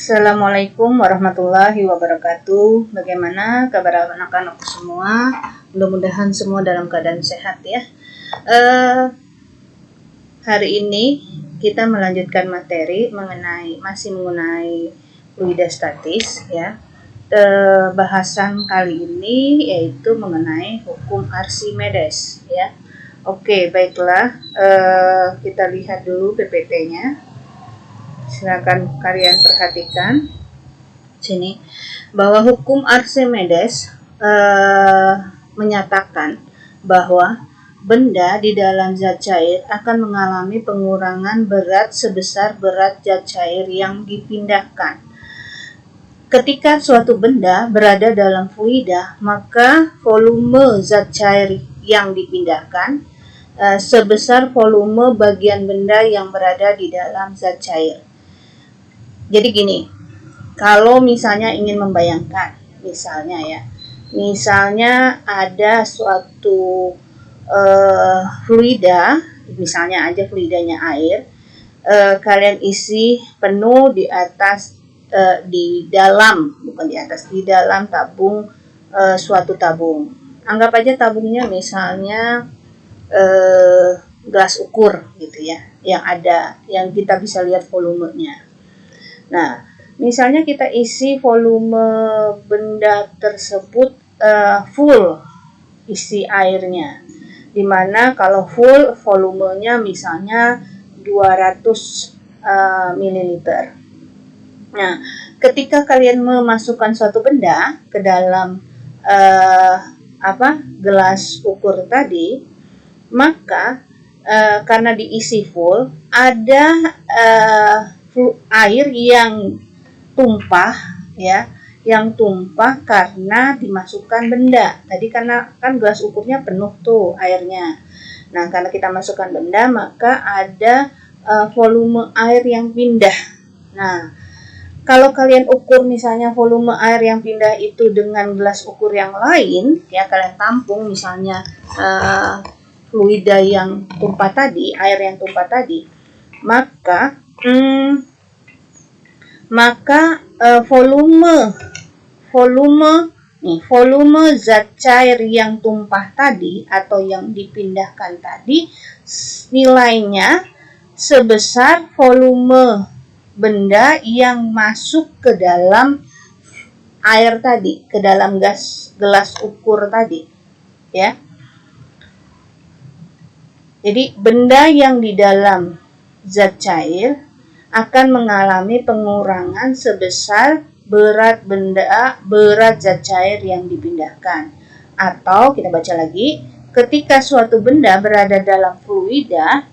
Assalamualaikum warahmatullahi wabarakatuh. Bagaimana kabar anak-anak semua? Mudah-mudahan semua dalam keadaan sehat ya. Hari ini kita melanjutkan materi masih mengenai fluida statis ya. Bahasan kali ini yaitu mengenai hukum Archimedes ya. Oke, baiklah. Kita lihat dulu PPT-nya. Silakan kalian perhatikan sini bahwa hukum Archimedes menyatakan bahwa benda di dalam zat cair akan mengalami pengurangan berat sebesar berat zat cair yang dipindahkan. Ketika suatu benda berada dalam fluida, maka volume zat cair yang dipindahkan sebesar volume bagian benda yang berada di dalam zat cair. Jadi gini, kalau misalnya ingin membayangkan, misalnya ada suatu fluida, misalnya aja fluidanya air, kalian isi penuh di dalam tabung, suatu tabung. Anggap aja tabungnya misalnya gelas ukur gitu ya, yang kita bisa lihat volumenya. Nah, misalnya kita isi volume benda tersebut full isi airnya, dimana kalau full volumenya misalnya 200 ml. Nah, ketika kalian memasukkan suatu benda ke dalam gelas ukur tadi, maka karena diisi full, ada air yang tumpah ya, karena dimasukkan benda. Tadi karena kan gelas ukurnya penuh tuh airnya. Nah, karena kita masukkan benda, maka ada volume air yang pindah. Nah, kalau kalian ukur misalnya volume air yang pindah itu dengan gelas ukur yang lain, ya kalian tampung misalnya fluida yang tumpah tadi, air yang tumpah tadi, maka volume zat cair yang tumpah tadi atau yang dipindahkan tadi nilainya sebesar volume benda yang masuk ke dalam air tadi, ke dalam gelas ukur tadi ya. Jadi benda yang di dalam zat cair akan mengalami pengurangan sebesar berat zat cair yang dipindahkan. Atau kita baca lagi, ketika suatu benda berada dalam fluida,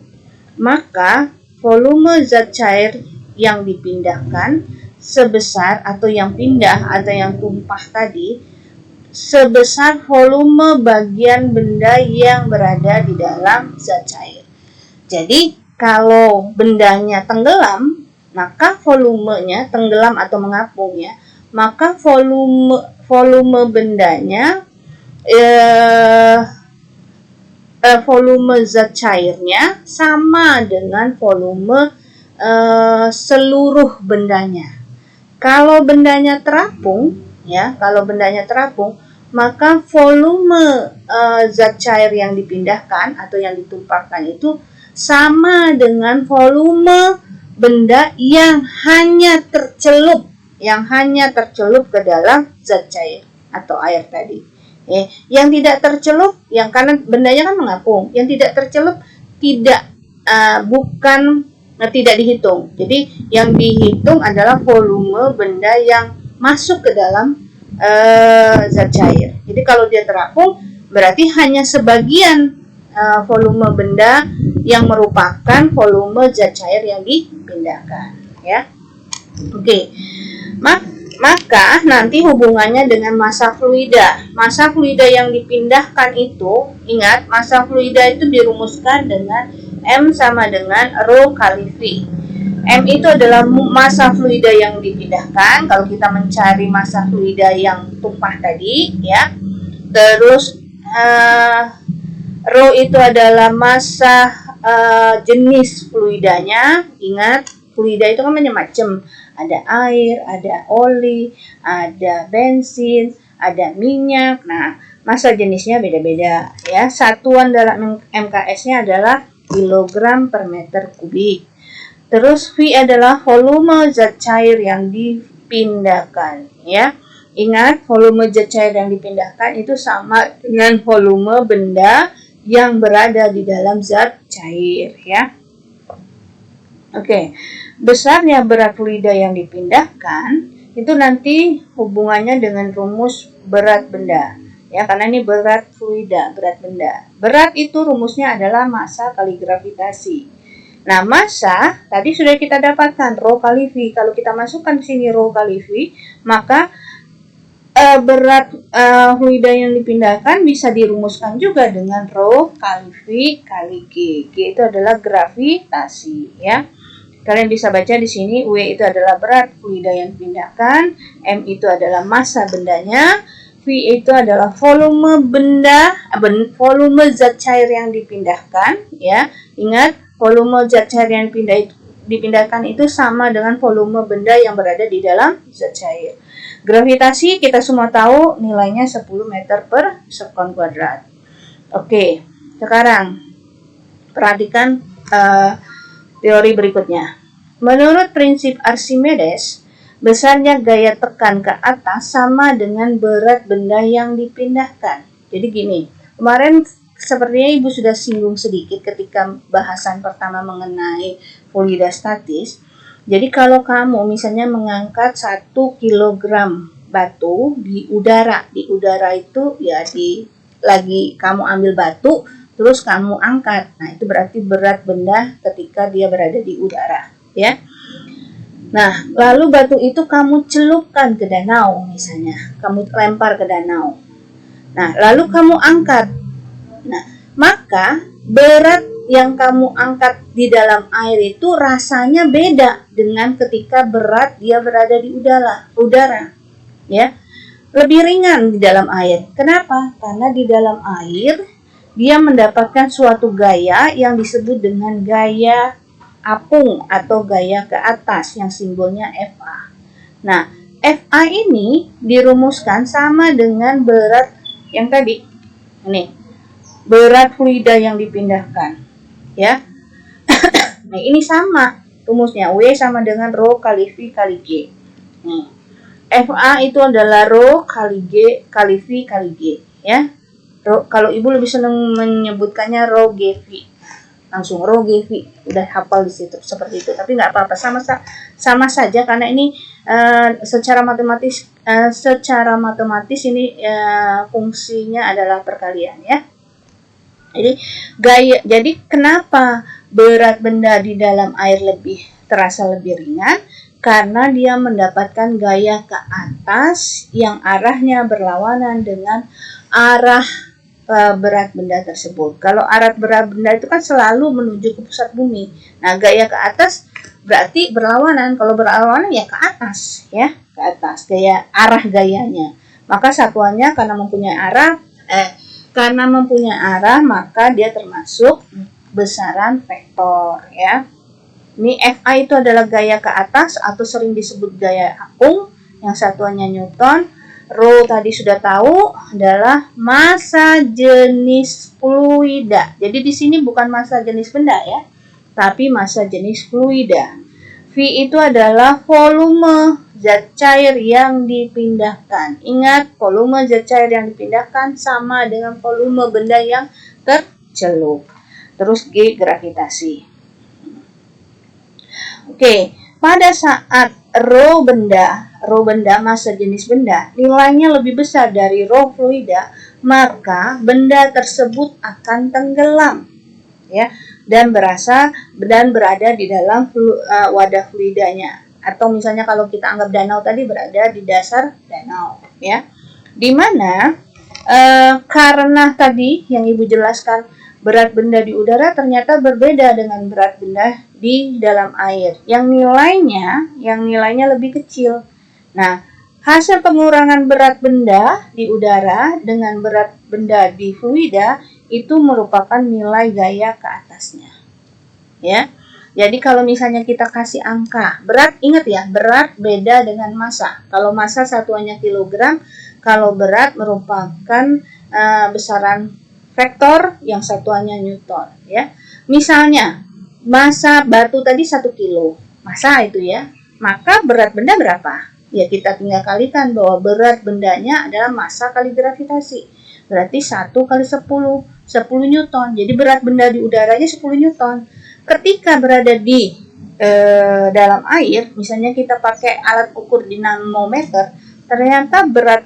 maka volume zat cair yang dipindahkan sebesar atau yang pindah atau yang tumpah tadi sebesar volume bagian benda yang berada di dalam zat cair. Jadi kalau bendanya tenggelam, maka volumenya tenggelam atau mengapung ya, maka volume bendanya volume zat cairnya sama dengan volume seluruh bendanya. Kalau bendanya terapung, maka volume zat cair yang dipindahkan atau yang ditumpahkan itu sama dengan volume benda yang hanya tercelup ke dalam zat cair atau air tadi. Yang tidak tercelup, karena bendanya kan mengapung, yang tidak tercelup tidak dihitung. Jadi yang dihitung adalah volume benda yang masuk ke dalam zat cair. Jadi kalau dia terapung, berarti hanya sebagian volume benda yang merupakan volume zat cair yang dipindahkan ya. Oke. Maka nanti hubungannya dengan massa fluida. Massa fluida yang dipindahkan itu, ingat, massa fluida itu dirumuskan dengan M sama dengan Rho kali V. M itu adalah massa fluida yang dipindahkan. Kalau kita mencari massa fluida yang tumpah tadi ya. Terus Rho itu adalah massa jenis fluidanya. Ingat, fluida itu kan macam-macam. Ada air, ada oli, ada bensin, ada minyak. Nah, massa jenisnya beda-beda ya. Satuan dalam MKS-nya adalah kilogram per meter kubik. Terus V adalah volume zat cair yang dipindahkan ya. Ingat, volume zat cair yang dipindahkan itu sama dengan volume benda yang berada di dalam zat cair ya. Oke, besarnya berat fluida yang dipindahkan itu nanti hubungannya dengan rumus berat benda ya, karena ini berat fluida, berat benda. Berat itu rumusnya adalah massa kali gravitasi. Nah, massa tadi sudah kita dapatkan rho kali V. Kalau kita masukkan di sini rho kali V, maka berat fluida yang dipindahkan bisa dirumuskan juga dengan rho kali V kali G. G itu adalah gravitasi ya. Kalian bisa baca di sini W itu adalah berat fluida yang dipindahkan, M itu adalah massa bendanya, V itu adalah volume benda, volume zat cair yang dipindahkan ya. Ingat, volume zat cair yang dipindahkan itu sama dengan volume benda yang berada di dalam zat cair. Gravitasi kita semua tahu nilainya 10 meter per sekon kuadrat. Oke, sekarang perhatikan teori berikutnya. Menurut prinsip Archimedes, besarnya gaya tekan ke atas sama dengan berat benda yang dipindahkan. Jadi gini, kemarin sepertinya Ibu sudah singgung sedikit ketika bahasan pertama mengenai fluida statis. Jadi kalau kamu misalnya mengangkat 1 kilogram batu di udara itu ya lagi kamu ambil batu terus kamu angkat. Nah, itu berarti berat benda ketika dia berada di udara, ya. Nah, lalu batu itu kamu celupkan ke danau misalnya. Kamu lempar ke danau. Nah, lalu kamu angkat. Nah, maka berat yang kamu angkat di dalam air itu rasanya beda dengan ketika berat dia berada di udara, ya. Lebih ringan di dalam air. Kenapa? Karena di dalam air dia mendapatkan suatu gaya yang disebut dengan gaya apung atau gaya ke atas yang simbolnya Fa. Nah, Fa ini dirumuskan sama dengan berat yang tadi. Ini, berat fluida yang dipindahkan. Ya. Nah, ini sama rumusnya. W sama dengan rho kali V kali G. Nih. Fa itu adalah rho kali G kali V kali G. Ya. Kalau Ibu lebih senang menyebutkannya rho GV, langsung rho GV, udah hafal di situ seperti itu. Tapi nggak apa-apa, sama saja karena ini secara matematis ini fungsinya adalah perkalian ya. Jadi kenapa berat benda di dalam air terasa lebih ringan? Karena dia mendapatkan gaya ke atas yang arahnya berlawanan dengan arah berat benda tersebut. Kalau arah berat benda itu kan selalu menuju ke pusat bumi. Nah, gaya ke atas berarti berlawanan. Kalau berlawanan ya ke atas, ya, ke atas arah gayanya. Maka satuannya karena mempunyai arah, maka dia termasuk besaran vektor, ya. Ini Fa itu adalah gaya ke atas atau sering disebut gaya apung, yang satuannya Newton. Rho tadi sudah tahu adalah massa jenis fluida. Jadi di sini bukan massa jenis benda ya, tapi massa jenis fluida. V itu adalah volume zat cair yang dipindahkan. Ingat, volume zat cair yang dipindahkan sama dengan volume benda yang tercelup. Terus G gravitasi. Oke, pada saat rho benda massa jenis benda nilainya lebih besar dari rho fluida, maka benda tersebut akan tenggelam ya dan berada di dalam wadah fluidanya, atau misalnya kalau kita anggap danau tadi berada di dasar danau ya, dimana karena tadi yang Ibu jelaskan berat benda di udara ternyata berbeda dengan berat benda di dalam air yang nilainya lebih kecil. Nah, hasil pengurangan berat benda di udara dengan berat benda di fluida itu merupakan nilai gaya ke atasnya. Ya. Jadi kalau misalnya kita kasih angka, berat, ingat ya, berat beda dengan massa. Kalau massa satuannya kilogram, kalau berat merupakan besaran vektor yang satuannya newton, ya. Misalnya, massa batu tadi 1 kilo, massa itu ya, maka berat benda berapa? Ya kita tinggal kalikan bahwa berat bendanya adalah massa kali gravitasi. Berarti 1 kali 10 newton. Jadi berat benda di udaranya 10 newton. Ketika berada di dalam air, misalnya kita pakai alat ukur dinamometer, ternyata berat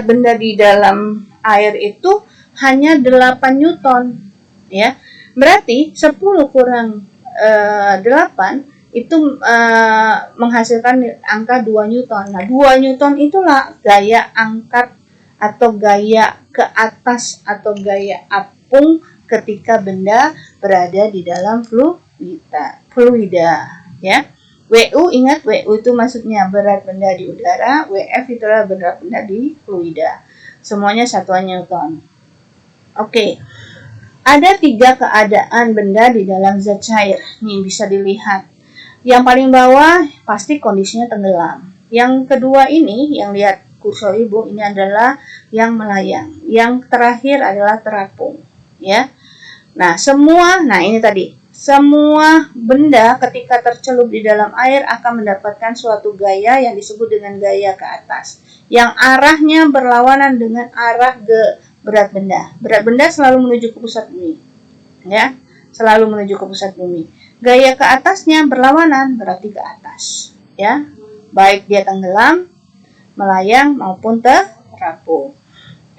benda di dalam air itu hanya 8 newton, ya. Berarti 10 kurang 8 itu menghasilkan angka 2 newton. Nah, 2 newton itulah gaya angkat atau gaya ke atas atau gaya apung ketika benda berada di dalam fluida, ya. WU, ingat, WU itu maksudnya berat benda di udara, WF itu adalah berat benda di fluida. Semuanya satuan Newton. Oke. Ada 3 keadaan benda di dalam zat cair. Nih bisa dilihat. Yang paling bawah pasti kondisinya tenggelam. Yang kedua ini, yang lihat kursor ibu, ini adalah yang melayang. Yang terakhir adalah terapung, ya. Nah, ini tadi. Semua benda ketika tercelup di dalam air akan mendapatkan suatu gaya yang disebut dengan gaya ke atas, yang arahnya berlawanan dengan arah berat benda. Berat benda selalu menuju ke pusat bumi, ya, selalu menuju ke pusat bumi. Gaya ke atasnya berlawanan, berarti ke atas, ya, baik dia tenggelam, melayang maupun terapung.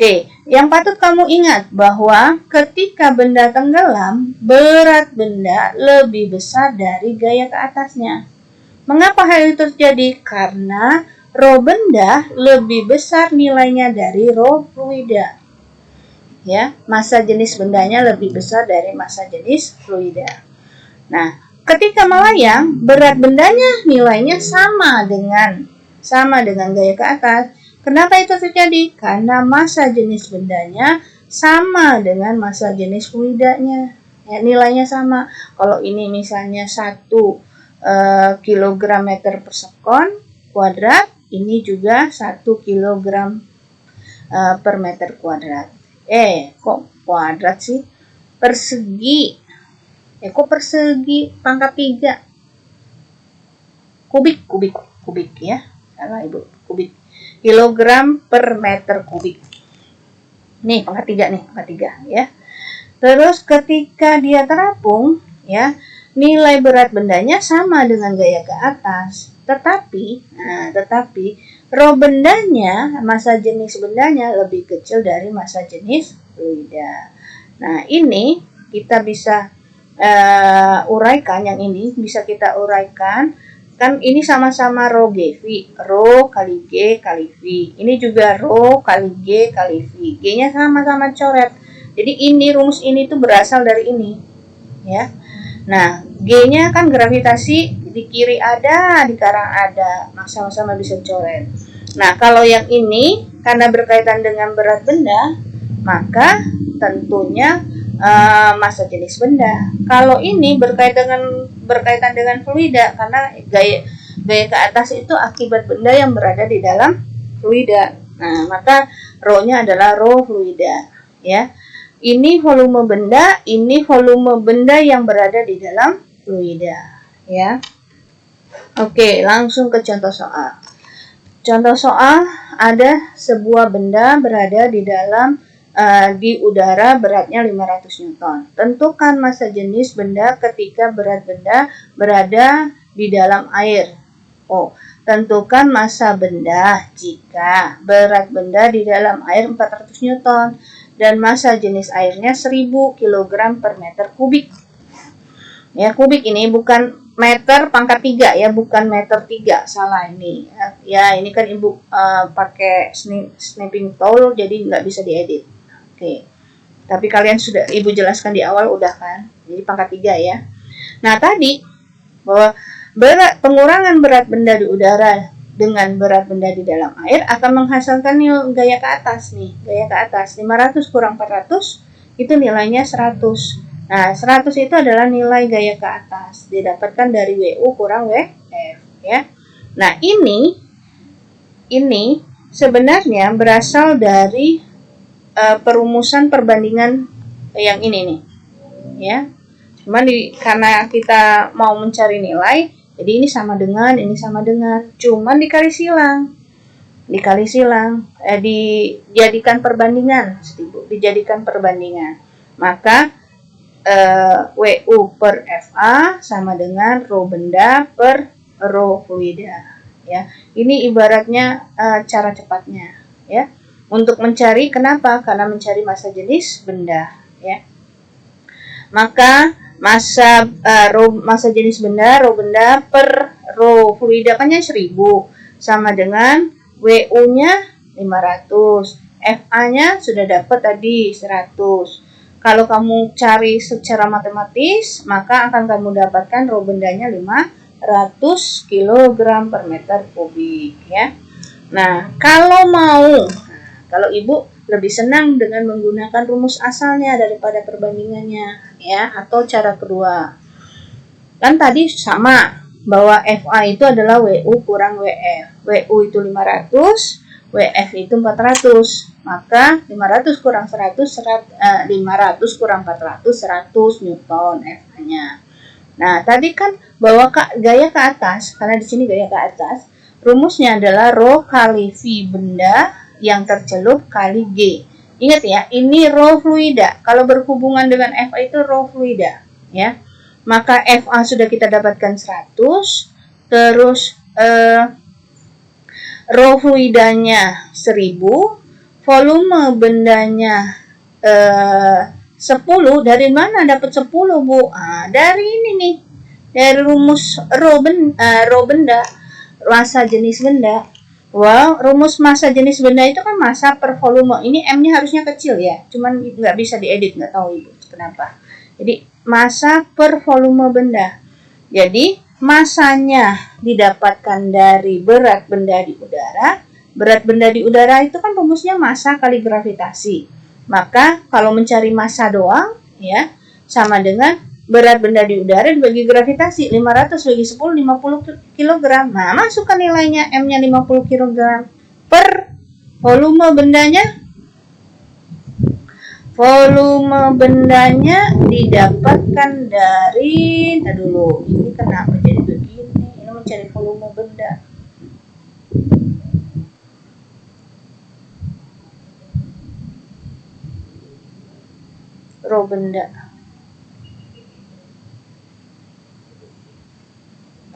Oke, yang patut kamu ingat bahwa ketika benda tenggelam, berat benda lebih besar dari gaya ke atasnya. Mengapa hal itu terjadi? Karena rho benda lebih besar nilainya dari rho fluida. Ya, massa jenis bendanya lebih besar dari massa jenis fluida. Nah, ketika melayang, berat bendanya nilainya sama dengan gaya ke atas. Kenapa itu terjadi? Karena massa jenis bendanya sama dengan massa jenis fluidanya. Ya, nilainya sama. Kalau ini misalnya 1 kilogram meter per sekon kuadrat, ini juga 1 kilogram per meter kuadrat. Kok kuadrat sih? Persegi. Kok persegi pangkat 3? Kubik ya. Salah Ibu, kubik. Kilogram per meter kubik. Nih, pangkat 3 ya. Terus ketika dia terapung, ya, nilai berat bendanya sama dengan gaya ke atas. Tetapi rho bendanya, massa jenis bendanya lebih kecil dari massa jenis fluida. Nah, ini kita bisa uraikan, yang ini bisa kita uraikan. Kan ini sama-sama rho GV, rho kali G kali V. Ini juga rho kali G kali V. G-nya sama-sama coret. Jadi ini rumus ini tuh berasal dari ini, ya. Nah, G-nya kan gravitasi, di kiri ada, di kanan ada, sama-sama bisa coret. Nah, kalau yang ini karena berkaitan dengan berat benda, maka tentunya massa jenis benda. Kalau ini berkaitan dengan fluida, karena gaya ke atas itu akibat benda yang berada di dalam fluida. Nah, maka rho-nya adalah rho fluida, ya. Ini volume benda yang berada di dalam fluida, ya. Oke, langsung ke contoh soal. Contoh soal, ada sebuah benda berada di udara, beratnya 500 Newton. Tentukan massa jenis benda ketika berat benda berada di dalam air. Tentukan massa benda jika berat benda di dalam air 400 Newton dan massa jenis airnya 1000 kg per meter kubik. Ya, kubik ini bukan meter pangkat 3 ya, bukan meter 3, salah ini. Ya, ini kan Ibu pakai snapping tool jadi nggak bisa diedit. Oke. Tapi kalian sudah Ibu jelaskan di awal udah kan? Jadi pangkat 3 ya. Nah, tadi bahwa pengurangan berat benda di udara dengan berat benda di dalam air akan menghasilkan gaya ke atas nih. Gaya ke atas 500 kurang 400 itu nilainya 100. Nah, 100 itu adalah nilai gaya ke atas, didapatkan dari WU kurang WF, ya. Nah, ini sebenarnya berasal dari perumusan perbandingan yang ini nih, ya. Cuman karena kita mau mencari nilai, jadi ini sama dengan, cuman dijadikan perbandingan, maka WU per FA sama dengan rho benda per rho fluida, ya. Ini ibaratnya cara cepatnya, ya, untuk mencari. Kenapa? Karena mencari massa jenis benda, ya. Maka massa jenis benda, rho benda per rho fluida kan 1000 sama dengan WU-nya 500, FA-nya sudah dapat tadi 100. Kalau kamu cari secara matematis, maka akan kamu dapatkan rho bendanya 500 kg per meter kubik, ya. Nah, kalau Ibu lebih senang dengan menggunakan rumus asalnya daripada perbandingannya, ya, atau cara kedua. Kan tadi sama bahwa FA itu adalah WU kurang WF. WU itu 500, WF itu 400. Maka 500 kurang 500 kurang 400, 100 Newton FA-nya. Nah, tadi kan bahwa gaya ke atas, karena di sini gaya ke atas, rumusnya adalah rho kali V benda yang tercelup kali G. Ingat ya, ini rho fluida. Kalau berhubungan dengan FA itu rho fluida, ya. Maka FA sudah kita dapatkan 100, terus rho fluidanya 1000, volume bendanya 10. Dari mana dapat 10, Bu? Dari ini nih. Dari rumus rho benda, massa jenis benda. Wow, rumus massa jenis benda itu kan massa per volume. Ini M-nya harusnya kecil ya. Cuman nggak bisa diedit, nggak tahu Ibu kenapa. Jadi massa per volume benda. Jadi massanya didapatkan dari berat benda di udara. Berat benda di udara itu kan rumusnya massa kali gravitasi. Maka kalau mencari massa doang, ya, sama dengan berat benda di udara dibagi gravitasi. 500 bagi 10, 50 kg. Nah, masukkan nilainya, M-nya 50 kg per volume bendanya. Volume bendanya didapatkan dari, ini kenapa jadi begini? Ini mencari volume benda. Rho benda.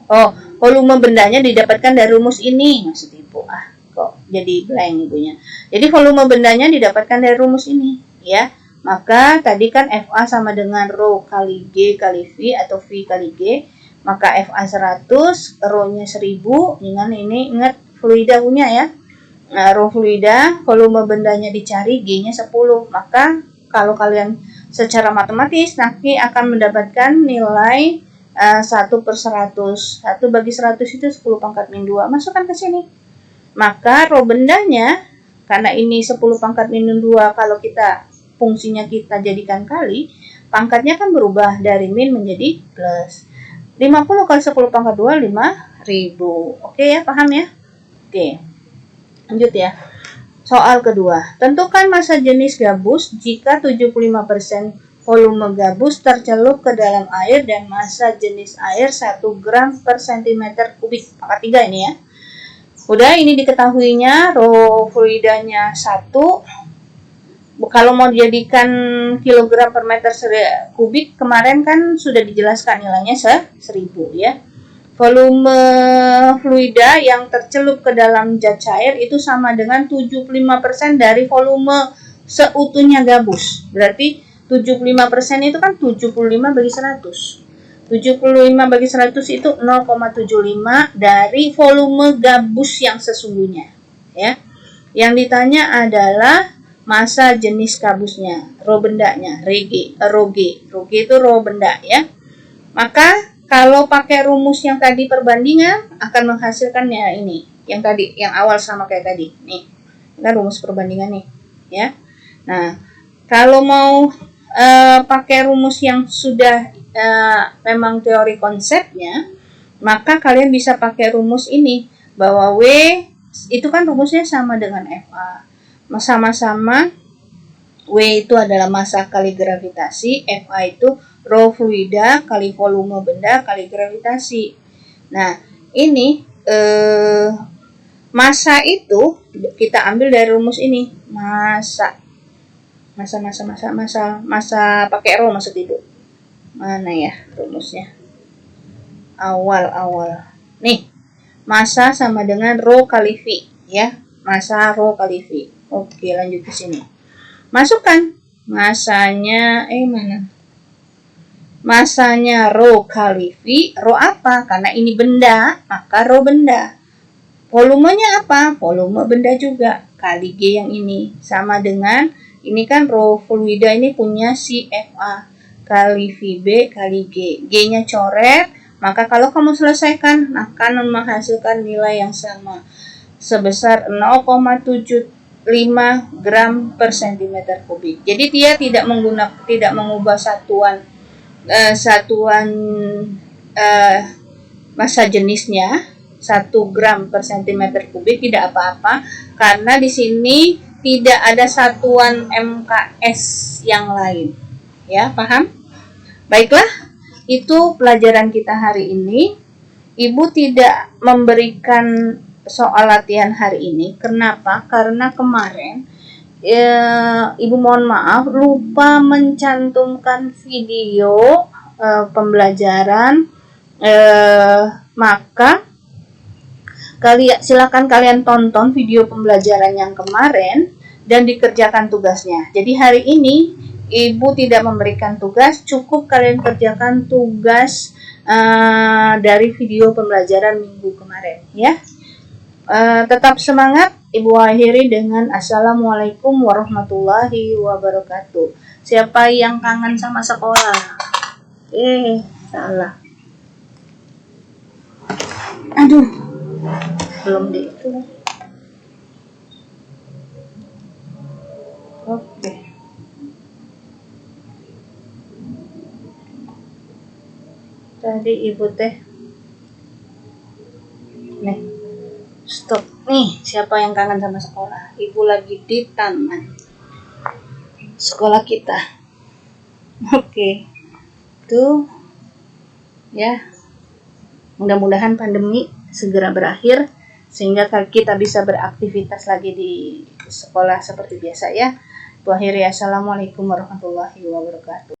Oh, volume bendanya didapatkan dari rumus ini, maksud Ibu. Kok jadi blank Ibunya. Jadi volume bendanya didapatkan dari rumus ini, ya. Maka tadi kan FA sama dengan rho kali G kali V atau V kali G. Maka FA 100, rho-nya 1000, dengan ini ingat fluida punya ya. Nah, rho fluida, volume bendanya dicari, G-nya 10. Maka kalau kalian secara matematis nanti akan mendapatkan nilai 1/100. 1 bagi 100 itu 10 pangkat min 2. Masukkan ke sini. Maka rho bendanya, karena ini 10 pangkat min 2, kalau kita fungsinya kita jadikan kali, pangkatnya kan berubah dari min menjadi plus. 50 kali 10 pangkat 2, 5000. Oke ya, paham ya? Oke. Lanjut ya. Soal kedua, tentukan massa jenis gabus jika 75% volume gabus tercelup ke dalam air dan massa jenis air 1 gram per cm kubik. Pangkat 3 ini ya. Udah, ini diketahuinya, rho fluidanya 1. Kalau mau dijadikan kilogram per meter kubik, kemarin kan sudah dijelaskan nilainya 1000 ya. Volume fluida yang tercelup ke dalam zat cair itu sama dengan 75% dari volume seutuhnya gabus. Berarti 75% itu kan 75 bagi 100. 75 bagi 100 itu 0,75 dari volume gabus yang sesungguhnya. Ya. Yang ditanya adalah massa jenis gabusnya, rho bendanya, rho G itu rho benda ya. Maka kalau pakai rumus yang tadi perbandingan akan menghasilkan ya ini, yang tadi, yang awal sama kayak tadi. Nih, ini rumus perbandingan nih, ya. Nah, kalau mau pakai rumus yang sudah memang teori konsepnya, maka kalian bisa pakai rumus ini, bahwa W itu kan rumusnya sama dengan FA. Sama-sama W itu adalah massa kali gravitasi, FA itu rho fluida kali volume benda kali gravitasi. Nah, ini massa itu kita ambil dari rumus ini, massa pakai rho maksud Ibu. Mana ya rumusnya? Awal. Nih, massa sama dengan rho kali V, ya. Massa rho kali V. Oke, lanjut ke sini. Masukkan massanya, mana? Massanya rho kali V. Rho apa? Karena ini benda, maka rho benda. Volumenya apa? Volume benda juga. Kali G yang ini. Sama dengan, ini kan rho fluida ini punya si FA. Kali VB kali G. G-nya coret, maka kalau kamu selesaikan akan menghasilkan nilai yang sama sebesar 0,75 gram per cm kubik. Jadi dia tidak mengubah satuan massa jenisnya 1 gram per cm kubik, tidak apa-apa karena di sini tidak ada satuan MKS yang lain. Ya, paham? Baiklah, itu pelajaran kita hari ini. Ibu tidak memberikan soal latihan hari ini. Kenapa? Karena kemarin Ibu mohon maaf lupa mencantumkan video pembelajaran. Maka silakan kalian tonton video pembelajaran yang kemarin dan dikerjakan tugasnya. Jadi hari ini Ibu tidak memberikan tugas, cukup kalian kerjakan tugas dari video pembelajaran minggu kemarin, ya. Tetap semangat. Ibu akhiri dengan Assalamualaikum warahmatullahi wabarakatuh. Siapa yang kangen sama sekolah? Salah. Aduh, belum di itu. Oke. Tadi Ibu teh nih, stop nih. Siapa yang kangen sama sekolah? Ibu lagi di taman sekolah kita. Oke. Tuh ya, mudah-mudahan pandemi segera berakhir sehingga kita bisa beraktivitas lagi di sekolah seperti biasa, ya. Ibu akhiri, Assalamualaikum warahmatullahi wabarakatuh.